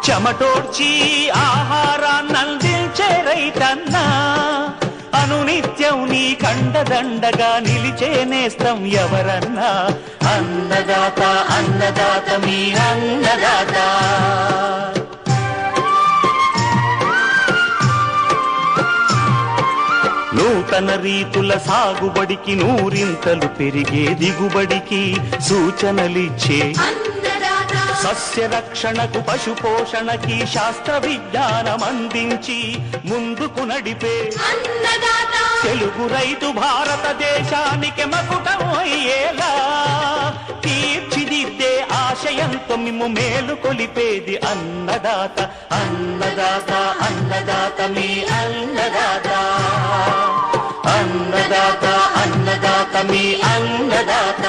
చెమటోడ్చి ఆహారాన్నందించే రైతన్నా, అనునిత్యం నీ కండదండగా నిలిచే నేస్తం ఎవరన్నా. అన్నదాత అన్నదాత మీ అన్నదాత. నూతన రీతుల సాగుబడికి, నూరింతలు పెరిగే దిగుబడికి సూచనలిచ్చే సస్య రక్షణకు, పశు పోషణకి శాస్త్ర విజ్ఞానం అందించి ముందుకు నడిపే తెలుగు రైతు భారతదేశానికి మకుటం అయ్యేలా తీర్చిదిద్దే ఆశయంతో మిమ్ము మేలు కొలిపేది అన్నదాత. అన్నదాత అన్నదాత మీ అన్నదాత. అన్నదాత అన్నదాత మీ అన్నదాత.